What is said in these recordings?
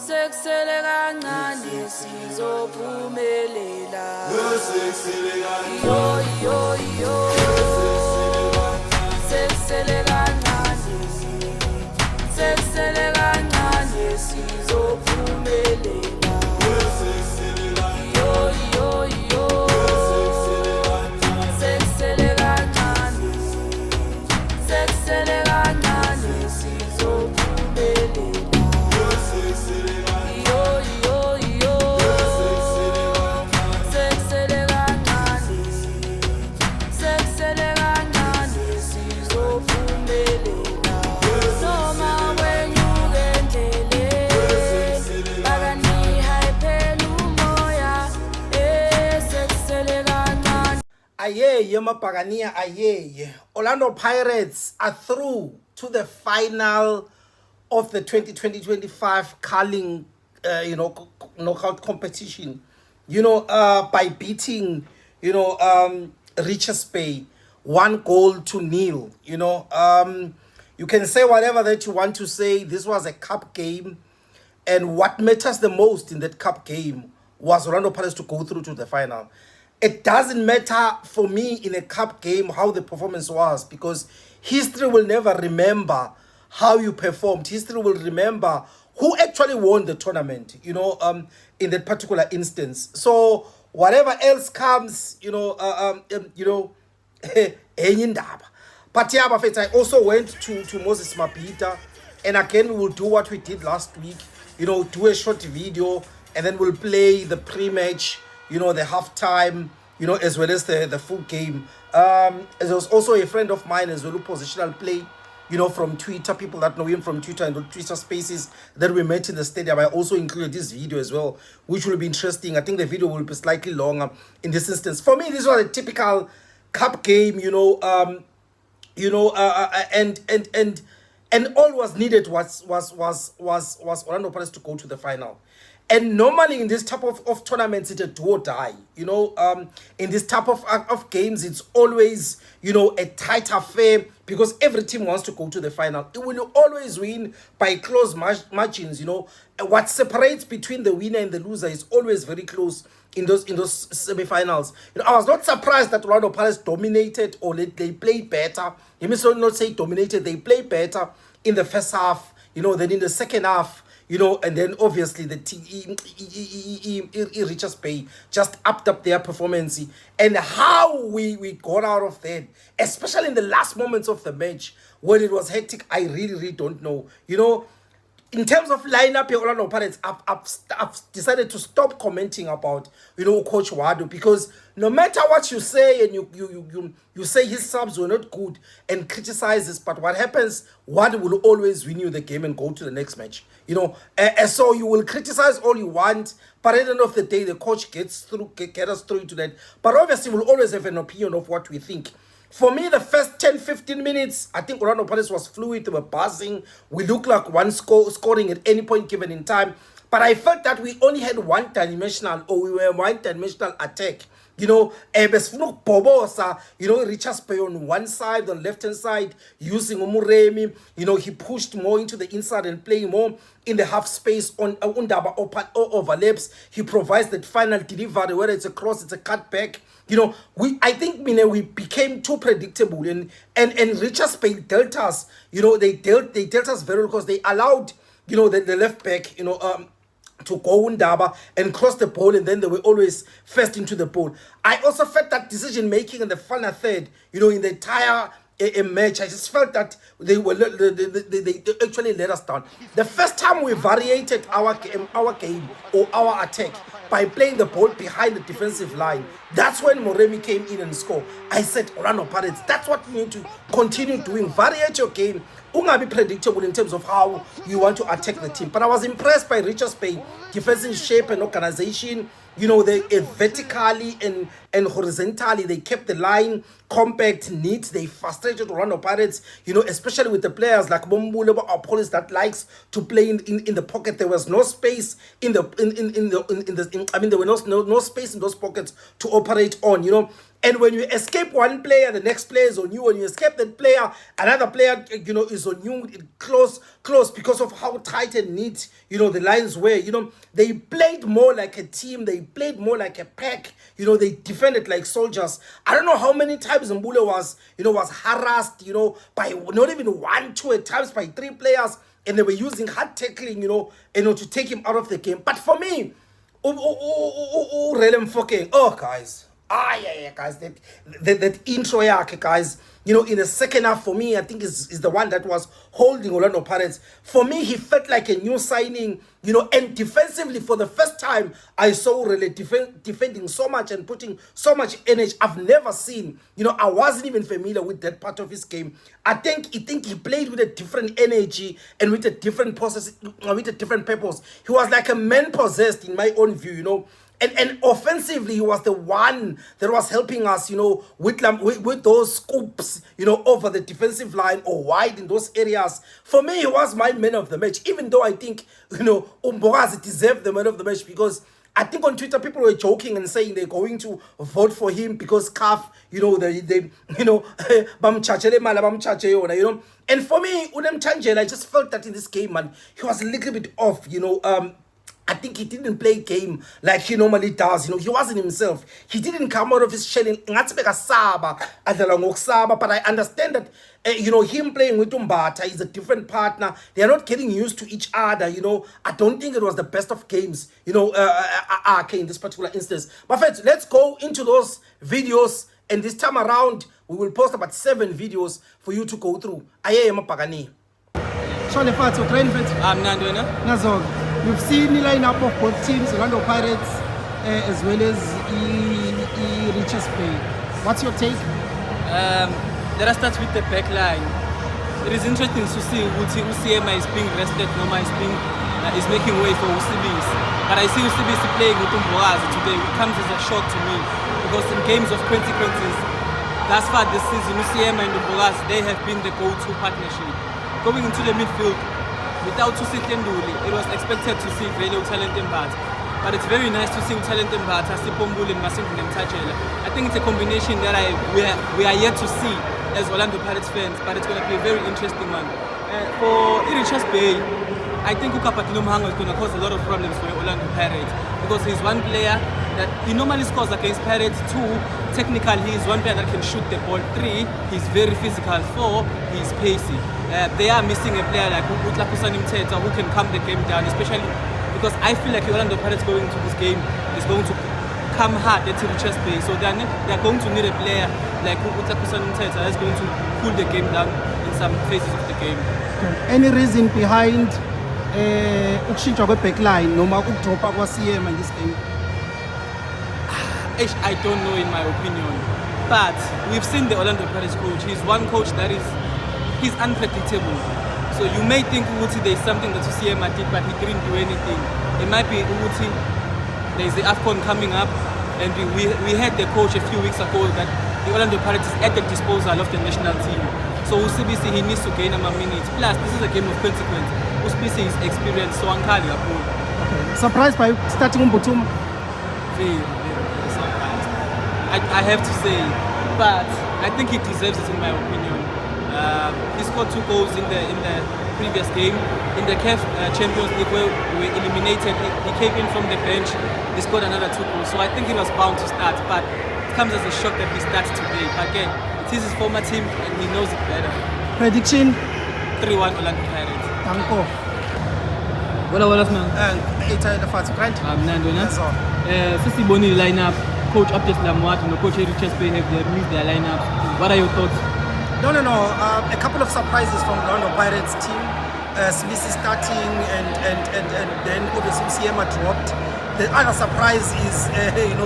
Seksele kancane sizophumelela. Yo yo yo. Seksele kancane. Seksele kancane sizophumelela. Yo yo yo. Seksele kancane. Seksele kancane sizophumelela. Aye, Yamapagania, aye. Orlando Pirates are through to the final of the 2020-25 curling, knockout competition. By beating, Richardsbay 1-0. You can say whatever that you want to say. This was a cup game, and what matters the most in that cup game was Orlando Pirates to go through to the final. It doesn't matter for me in a cup game how the performance was, because history will never remember how you performed. History will remember who actually won the tournament, in that particular instance. So whatever else comes, But yeah, I also went to Moses Mabhida, and again we will do what we did last week, do a short video, and then we'll play the pre-match, the halftime, as well as the full game. There was also a friend of mine as well, positional play, from Twitter, people that know him from Twitter and the Twitter spaces that we met in the stadium. I also included this video as well, which will be interesting. I think the video will be slightly longer in this instance. For me, this was a typical cup game, and all was needed was Orlando Pirates to go to the final. And normally in this type of tournaments, it's a do or die. In this type of games, it's always, a tight affair, because every team wants to go to the final. It will always win by close margins. What separates between the winner and the loser is always very close in those semifinals. I was not surprised that Orlando Pirates dominated, or they played better. Let me not say dominated. They played better in the first half, than in the second half. And then obviously the Richardsbay just upped up their performance. And how we got out of that, especially in the last moments of the match when it was hectic, I really don't know. In terms of lineup here, Orlando Pirates, I've decided to stop commenting about, Coach Wado, because no matter what you say, and you say his subs were not good and criticize this, but what happens, Wado will always win you the game and go to the next match. So you will criticize all you want, but at the end of the day, the coach get us through to that. But obviously, we'll always have an opinion of what we think. For me, the first 10-15 minutes, I think Orlando Pirates was fluid. They were buzzing. We looked like one scoring at any point given in time. But I felt that we only had one-dimensional attack. Richardsbay on one side, on left-hand side, using Moremi. He pushed more into the inside and playing more in the half space on Undaba overlaps. He provides that final delivery, whether it's a cross, it's a cutback. I think we became too predictable, and Richardsbay dealt us. They dealt us very well, because they allowed the left back to go Undaba and cross the ball, and then they were always first into the ball. I also felt that decision making in the final third, in the entire match, I just felt that they actually let us down. The first time we variated our game or our attack by playing the ball behind the defensive line, that's when Moremi came in and scored. I said, Orlando Pirates, that's what we need to continue doing. Variate your game. Be predictable in terms of how you want to attack the team. But I was impressed by Richardsbay defensive shape and organization. They vertically and horizontally, they kept the line compact, neat. They frustrated Orlando Pirates, especially with the players like Bombulebo or Police that likes to play in the pocket. There was no space there were no space in those pockets to operate on. And when you escape one player, the next player is on you. When you escape that player, another player, is on you. Close, because of how tight and neat, the lines were. They played more like a team. They played more like a pack. They defended like soldiers. I don't know how many times Mbule was harassed, by not even 1, 2 at times by 3 players, and they were using hard tackling, to take him out of the game. But for me, guys. Yeah, guys, that intro yakhe, guys, in the second half, for me, I think is the one that was holding Orlando Pirates. For me, he felt like a new signing, and defensively, for the first time, I saw really defending so much and putting so much energy. I've never seen, I wasn't even familiar with that part of his game. I think he played with a different energy and with a different process, with a different purpose. He was like a man possessed in my own view, And offensively, he was the one that was helping us, with those scoops, over the defensive line or wide in those areas. For me, he was my man of the match, even though I think, Umbogazi deserved the man of the match, because I think on Twitter, people were joking and saying they're going to vote for him because CAF, bamchachele mala bamchache yona, And for me, Unem Changel, I just felt that in this game, man, he was a little bit off, I think he didn't play game like he normally does. He wasn't himself. He didn't come out of his shell. But I understand that, him playing with Umbata is a different partner. They are not getting used to each other. I don't think it was the best of games, in this particular instance. But friends, let's go into those videos. And this time around, we will post about 7 videos for you to go through. Aye, Mapagani. So Lefatse, train fit. Nazog. We've seen the lineup of both teams, Orlando Pirates, as well as Richardsbay. What's your take? Let us start with the back line. It is interesting to see Usiema is being rested, Noma is making way for Usibis. But I see Usibis playing with Umbogazi today. It comes as a shock to me, because in games of consequences, thus far this season, Usiema and Umbogazi, they have been the go-to partnership. Going into the midfield, without Tusi Kenduli, it was expected to see very talent in Bat. But it's very nice to see talent in Bat, Asipombul and Masimbu and Tachela. I think it's a combination that we are yet to see as Orlando Pirates fans, but it's going to be a very interesting one. For Richardsbay, I think Ukapatino Mahanga is going to cause a lot of problems for Orlando Pirates, because he's one player that he normally scores against Pirates. 2, technically he is one player that can shoot the ball. 3, he's very physical. 4, he's pacey. They are missing a player like Utlakusani Mteta who can calm the game down, especially because I feel like Orlando Pirates going into this game is going to come hard at Richardsbay. So they're going to need a player like Utlakusani Mteta that's going to cool the game down in some phases of the game. Okay. Any reason behind ukushintsha kwe-backline noma ukudropa kwa-CM in this game? I don't know, in my opinion, but we've seen the Orlando Pirates coach. He's one coach that he's unpredictable. So you may think Uti there's something that Usiema did, but he didn't do anything. It might be Uti, there's the AFCON coming up, and we had the coach a few weeks ago that the Orlando Pirates is at the disposal of the national team. So Usibisi, he needs to gain more minutes. Plus, this is a game of consequence. Usibisi is experienced, so Ankali Apol. Okay. Surprised by starting Umbutum? Very surprised. I have to say, but I think he deserves it, in my opinion. He scored 2 goals in the previous game. In the CAF Champions League, where we were eliminated, he came in from the bench. He scored another 2 goals. So I think he was bound to start, but it comes as a shock that he starts today. But again, it is his former team and he knows it better. Prediction? 3-1 Orlando Pirates. Tanko. Wala man. It's Lefatse, right? Nando, na? Sisi Boni lineup, Coach Abdes Lamwat and Coach Richardsbay have released their lineup. What are your thoughts? No. A couple of surprises from the Orlando Pirates team. Smith starting and then obviously Usiema dropped. The other surprise is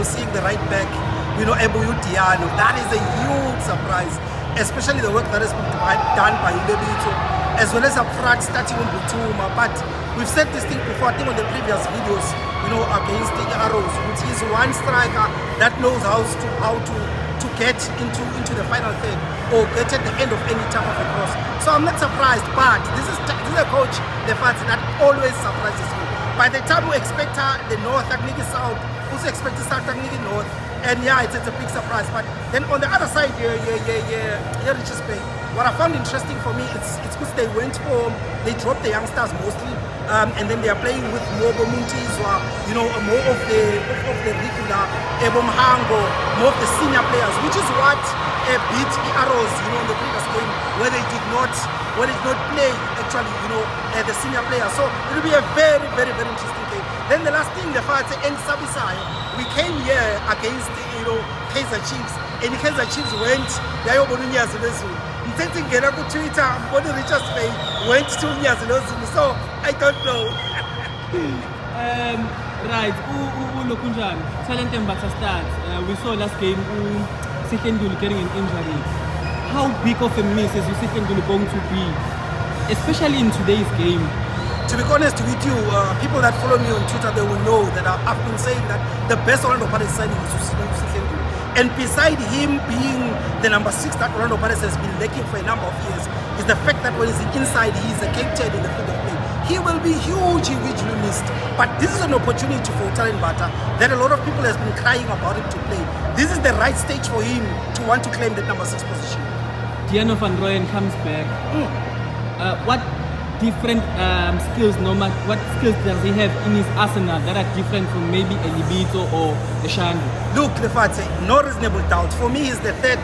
seeing the right back, Ebu Diano. That is a huge surprise, especially the work that has been done by Lebito, as well as up front starting on Butuma. But we've said this thing before, I think on the previous videos, against the Arrows, which is one striker that knows how to get into the final third or get at the end of any type of a cross. So I'm not surprised, but this is a coach, Lefatse, that always surprises me. By the time we expect the North, South, also expect the South, North, And yeah, it's a big surprise. But then on the other side, Richardsbay, what I found interesting for me, it's because they dropped the youngsters mostly, and then they are playing with more Mlungisi, you know, more of the regular, more of the senior players, which is what beat the Arrows, you know, in the previous game where they did not play actually, you know, the senior players. So it will be a very, very, very interesting game. Then the last thing, Lefatse and Sabisayo, we came here against, you know, Kaizer Chiefs, and the Kaizer Chiefs went, Twitter, Richardsbay went to Nyazilozu, so I don't know. Right, Lokunjan, Talent and Bata start. We saw last game, Sekendulu getting an injury. How big of a miss is Sekendulu going to be, especially in today's game? To be honest with you, people that follow me on Twitter, they will know that I've been saying that the best Orlando Pirates signing is Sekendulu. And beside him being the number 6 that Orlando Pirates has been lacking for a number of years, is the fact that when he's inside, he is a captain in the field of play. He will be hugely missed. But this is an opportunity for Talent Bata that a lot of people has been crying about him to play. This is the right stage for him to want to claim that number 6 position. Diano van Rooyen comes back. What different skills, what skills does he have in his arsenal that are different from maybe a Libito or a Shandu? Look, Lefatse, no reasonable doubt. For me, he's the third,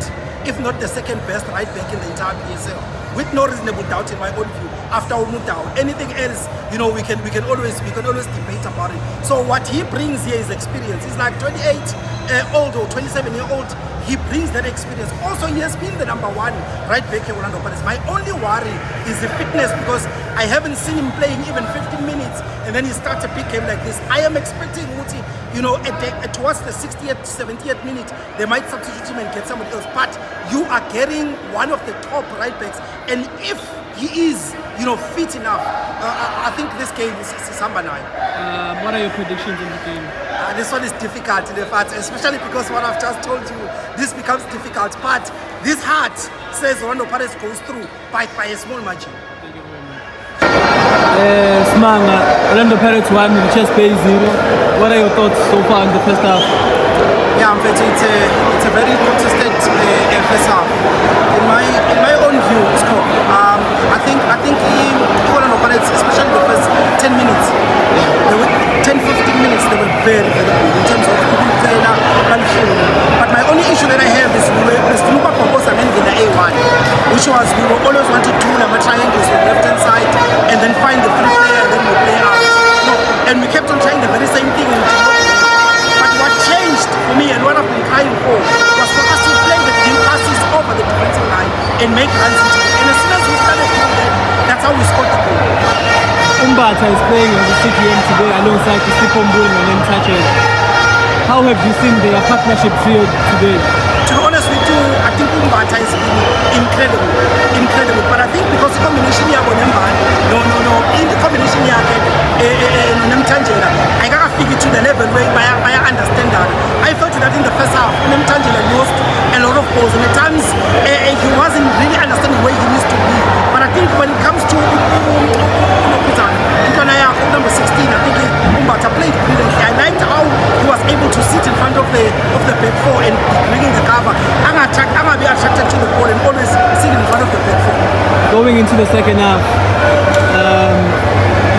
if not the second best right back in the entire PSL. With no reasonable doubt in my own view. After Umutao, anything else, you know, we can always debate about it. So what he brings here is experience. He's like 28-old or 27-year-old. He brings that experience. Also, he has been the number 1 right back in Orlando Pirates. My only worry is the fitness, because I haven't seen him playing even 15 minutes and then he starts a big game like this. I am expecting Muti, you know, towards the 60th, 70th minute, they might substitute him and get somebody else. But you are getting one of the top right backs, and if he is, you know, fit enough, I think this game is Samba 9. What are your predictions in the game? This one is difficult, especially because what I've just told you, this becomes difficult. But this heart says Orlando Pirates goes through by a small margin. Thank you very much. Simanga, Orlando Pirates 1, Richardsbay 0. What are your thoughts so far in the first half? Yeah, it's a very contested first half. In my own view, score. I think Orlando Pirates, especially the first 10 minutes, they were 10-15 minutes, they were very, very good in terms of player and food. But my only issue that I have is we were in the A1, which was we were always wanting to do triangles on the left hand side and then find the free player and then we play out. No, and we kept on trying the very same thing. But what changed for me and what I've been crying for was for us to play the deep passes over the defensive line and make runs into it. And as soon as we started doing that, that's how we scored the goal. Umbata is playing as a CGM today alongside Tshepang and then touches. How have you seen their partnership trio today? To be honest with you, I think Umbata has been incredible. But I think because the combination here with in the combination here I got to figure to the level where I understand that. I felt that in the first half, Namtangela lost a lot of balls, and at times he wasn't really understanding where he needs to be. But I think when it comes to number 16, I think Umbata played brilliantly. I liked how he was able to sit in front of the back four and bringing the cover. I'm be attracted to the ball and always sit in front of the back four. Going into the second half,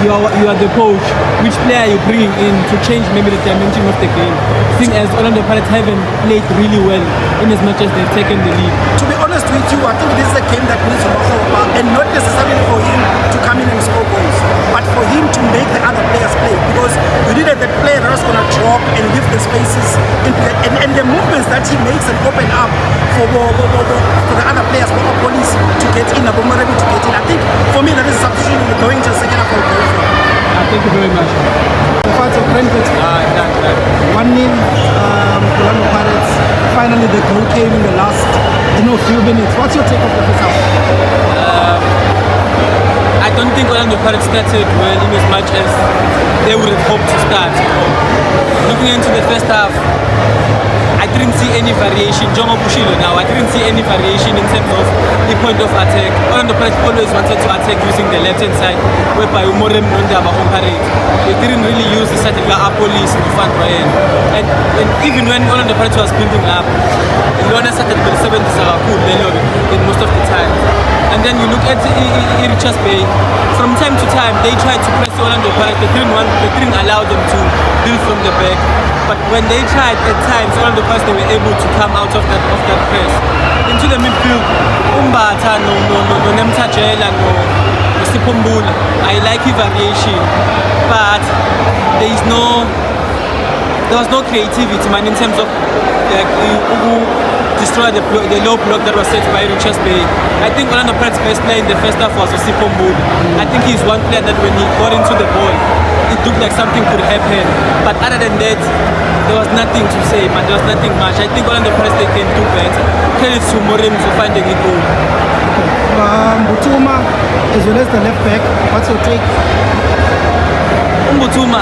you are the coach. Which player are you bringing in to change maybe the dimension of the game? Seeing as Orlando Pirates haven't played really well in as much as they've taken the lead. To be honest with you, I think this is a game that needs Makhubu, and not necessarily for him to come in and score goals, but for him to make the other players play, because you needed that player that was going to drop and leave the spaces in play, and the movements that he makes and open up for the other players, for opponents to get in, for Moremi to get in. I think for me that is substitution going to the second half of the game. Thank you very much. Lefatse, 1-0, Orlando Pirates. Finally, the goal came in the last, few minutes. What's your take of the first half? I don't think Orlando Pirates started well in as much as they would have hoped to start. Looking into the first half, I didn't see any variation. Jongo Bushilo now, I didn't see any variation in terms of the point of attack. Orlando Pirates always wanted to attack using the left-hand side, whereby Moremi Nondaba operate. They didn't really use the side of police in the front end. And even when Orlando Pirates was building up, Lona started with the 70s are cool in most of the time. And then you look at Richardsbay, from time to time they tried to press Orlando Pirates. They didn't allow them to build from the back. But when they tried at times, Orlando Pirates, they were able to come out of that press. Into the midfield, Umbata, no Nemtajela, no Sipombula. I like the variation, but there was no creativity, man, in terms of destroy the low block that was set by Richardsbay. I think Orlando Pirates' best player in the first half was Sipombula. I think he's one player that when he got into the ball, it looked like something could happen. But other than that, there was nothing to say, man. There was nothing much. I think Orlando Pirates, they can do better. Credit to Moremi for finding a goal. Mbutuma, as well as the left back, what's your take? Mbutuma,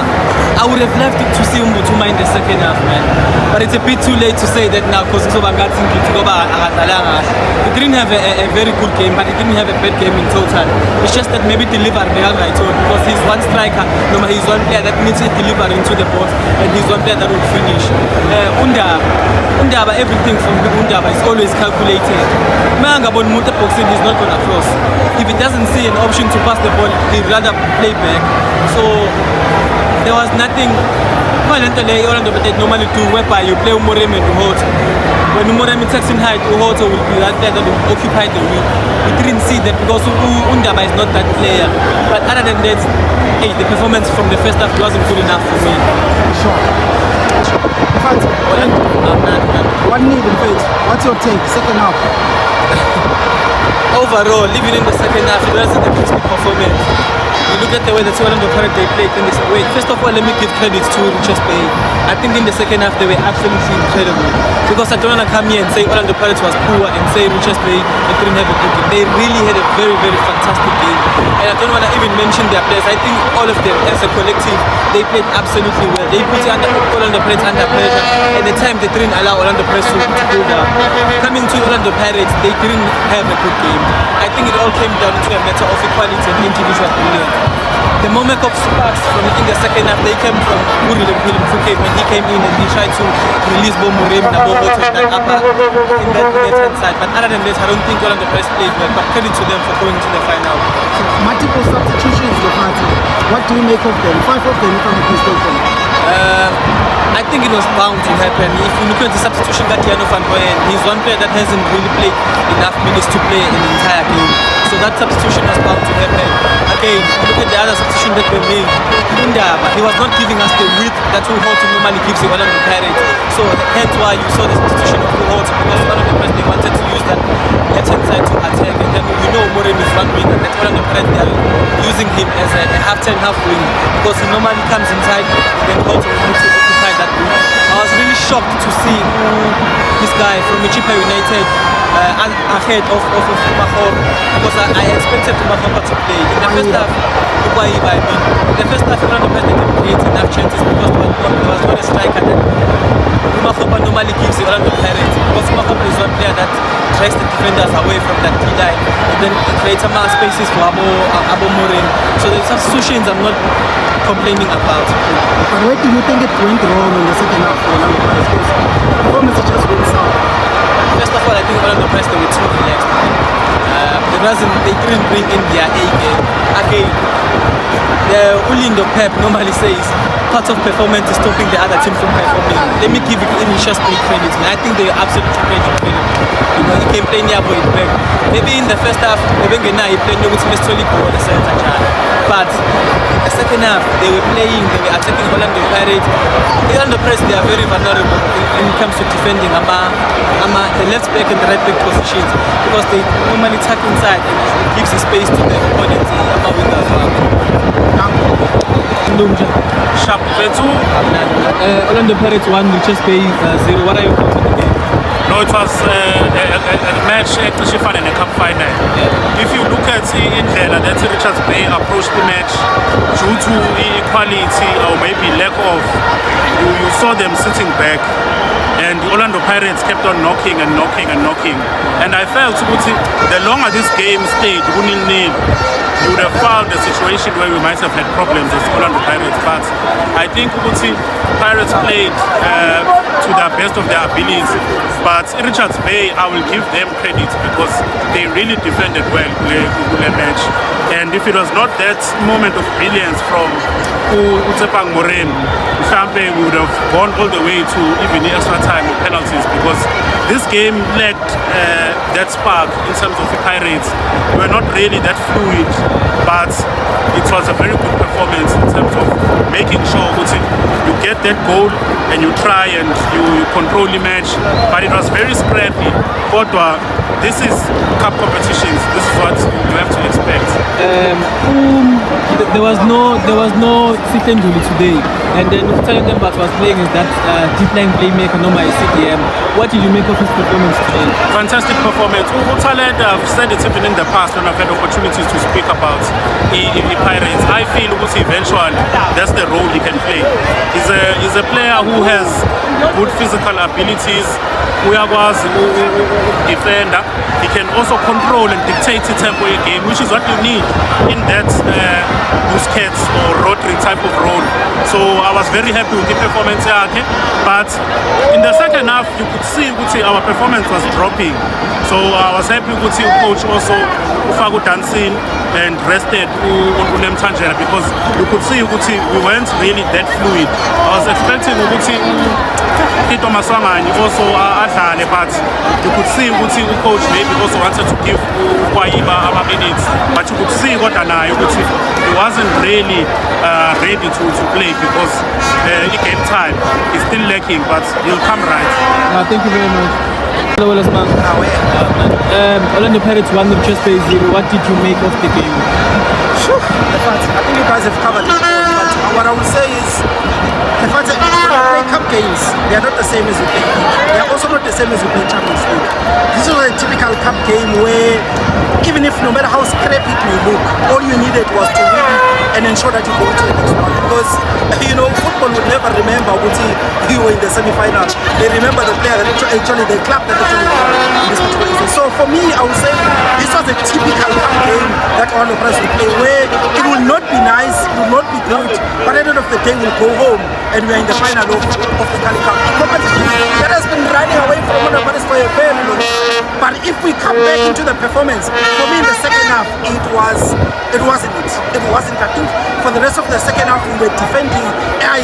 I would have loved to see Mbutuma in the second half, man. But it's a bit too late to say that now because he didn't have a very good game, but he didn't have a bad game in total. It's just that maybe delivery right on, because he's one striker, no matter he's one player that needs to deliver into the box, and he's one player that will finish. Undaba, everything from Undaba is always calculated. Mangabon Muta boxing is not going to cross. If he doesn't see an option to pass the ball, he'd rather play back. So there was nothing. Orlando but they normally do whereby you play Moremi and Uhoto. When Moremi takes in height, Uhoto will be that player that will occupy the wing. We didn't see that because Undaba is not that player. But other than that, the performance from the first half wasn't good enough for me. Sure. One need in faith. What's your take? Second half. Overall, even in the second half, it wasn't a crispy performance. You look at the way that Orlando Pirates they played in this way. First of all, let me give credit to Richardsbay. I think in the second half they were absolutely incredible. Because I don't want to come here and say Orlando Pirates was poor and say Richardsbay they didn't have a good game. They really had a very, very fantastic game. And I don't want to even mention their players. I think all of them as a collective, they played absolutely well. They put Orlando Pirates under pressure. At the time they didn't allow Orlando Pirates to go down. Coming to Orlando Pirates, they didn't have a good game. I think it all came down to a matter of equality and individual brilliance. The moment of sparks in the second half, they came from Uri Lemfuke when he came in and he tried to release Moremi and Bobo to that upper in that left-hand side. But other than that, I don't think Orlando Pirates played well, but credit to them for going to the final. So, multiple substitutions, Lefatse. What do you make of them? 5 of them, if I'm not mistaken. I think it was bound to happen. If you look at the substitution that Yano Van Boyen, he's one player that hasn't really played enough minutes to play an entire game. So that substitution was bound to happen. Again, look at the other substitution that we made. Undaba, he was not giving us the width that Uhoto normally gives the Orlando Pirates. So hence why you saw the substitution of Uhoto, because Orlando Pirates they wanted to use that left-hand side to attack, and then you know Moremi is one wing, and that Orlando Pirates they are using him as a half-turn, half-wing, because he normally comes inside, and then Uhoto will move to occupy that wing. I was really shocked to see this guy from Tshepang United ahead of Makhubu, because I expected Makhubu to play. In the first half, Orlando Pirates didn't create enough chances because there was not a striker that Makhubu normally gives the Orlando Pirates, because Makhubu is one player that drags the defenders away from that D-line and then creates some spaces for Abo Moremi. So the substitutions I'm not complaining about. But where do you think it went wrong in the second half for Orlando Pirates? Because the performance just went south. First of all, I think Orlando Pirates they were too relaxed. They didn't bring in their A game. Again, the Ulindo Pep normally says part of performance is stopping the other team from performing. Let me give it Richardsbay credit. I think they are absolutely credit. You know, he can play near boy back. Maybe in the first half, he played no solid ball the center. But in the second half, they were attacking Orlando Pirates. Orlando Pirates they are very vulnerable when it comes to defending the left back and the right back positions, because they normally tuck inside and it gives the space to the opponents. Sharp Vetu. Orlando Pirates 1, Richardsbay 0. What are your thoughts on the game? No, No, it was a match actually fun in a cup final. If you look at Indlela, that's Richardsbay approached the match due to equality or maybe lack of. You saw them sitting back, and the Orlando Pirates kept on knocking and knocking and knocking. And I felt the longer this game stayed, you would have found a situation where we might have had problems as Orlando Pirates. But I think Pirates played to the best of their abilities. But Richardsbay, I will give them credit because they really defended well in the match. And if it was not that moment of brilliance from Tshepang Moremi, we would have gone all the way to even the extra time with penalties, because this game lacked that spark in terms of the Pirates. We were not really that fluid, but it was a very good performance in terms of making sure you get that goal and you try and you control the match. But it was very scrappy. This is cup competitions. This is what you have to expect. There was no Sikenduli today, and then Talent was playing is that deep line playmaker, no my CDM. What did you make of his performance today? Fantastic performance. Talent, I've said it even in the past when I've had opportunities to speak about the Pirates. I feel eventually that's the role he can play. He's a player who has good physical abilities, who was defender. He can also control and dictate the tempo of the game, which is what you need in that Busquets or Rodri type of role. So I was very happy with the performance here. But in the second half, you could see our performance was dropping. So I was happy with the coach also Ufagu dancing and rested Mlungisi, because you could see we weren't really that fluid. I was expecting Tito Maswangani also adlale, but you could see the coach maybe also wanted to give Kwaiba our minutes, but you could see what he wasn't really ready to play, because he gave time. He's still lacking, but he'll come right. Thank you very much. Hello, Lesman. Orlando Pirates won the Richardsbay 0. What did you make of the game? Sure. I think you guys have covered it all, but what I would say is when we play cup games, they are not the same as we play league. They are also not the same as we play Champions League. This was a typical cup game where even if no matter how scrappy it may look, all you needed was to win and ensure that you go to the next round. Because football would never remember you were in the semi-final. They remember the player that actually the club that actually won in this particular instance. So for me, I would say this was a typical cup game that all of us will play, where it will not be nice, it will not be good, but at the end of the day we'll go home and we are in the final of the Cali Cup. Competition that has been running away from one of us for a very long time. But if we come back into the performance, for me in the second half, it wasn't it. It wasn't. I think for the rest of the second half, we were defending. I've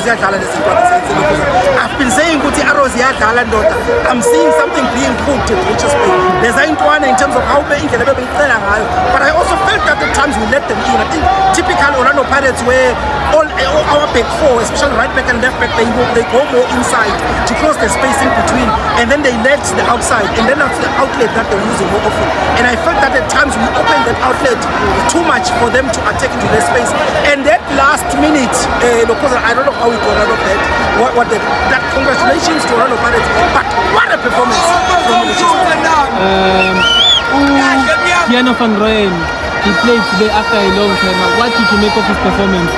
been saying I'm seeing something being cooked at Richardsbay. There's in terms of how they but I also felt that at times we let them in. I think typical Orlando Pirates, where all our back four, especially right back and left back, they go more inside to close the space in between, and then they let the outside, and then that's the outlet that they're using more often. And I felt that at times we opened that outlet too much for them to attack into the space. And that last minute, I don't know how we got out of that. Congratulations to Orlando Pirates, but what a performance from the Piano van Rooyen, he played today after a long time. What did you make of his performance?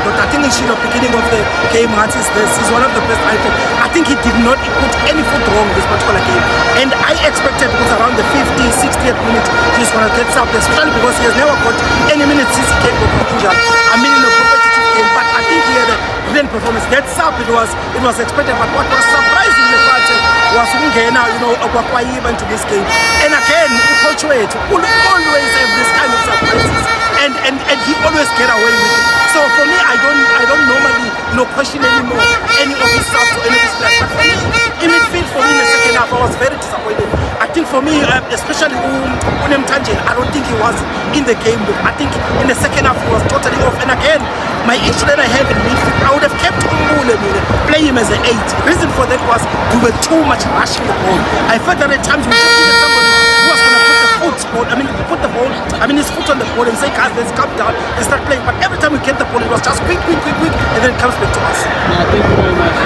But I think in the beginning of the game, he's one of the best items. I think he did not put any foot wrong this particular game. And I expected because around the 50th, 60th minute, he's going to get something, especially because he has never got any minutes since he came from injury. I mean, in a competitive game, but I think he had a brilliant performance. That sub, it was expected, but what was surprising was Kwaiba into this game. And again, Coach Wade will always have this kind of surprises, and he always get away with it. So for me, I don't normally question anymore any of his subs or any of his players. But for me, in midfield, for me in the second half, I was very disappointed. I think for me, especially Mlungisi, I don't think he was in the game. I think in the second half he was totally off. And again, my issue that I have in midfield, I would have kept Moremi, play him as an 8. Reason for that was we were too much rushing the ball. I felt that at times we just needed somebody who was going to put the ball, his foot on the ball and say, guys, let's come down and start playing. But every time we get the ball, it was just quick, and then it comes back to us. Yeah, thank you very much.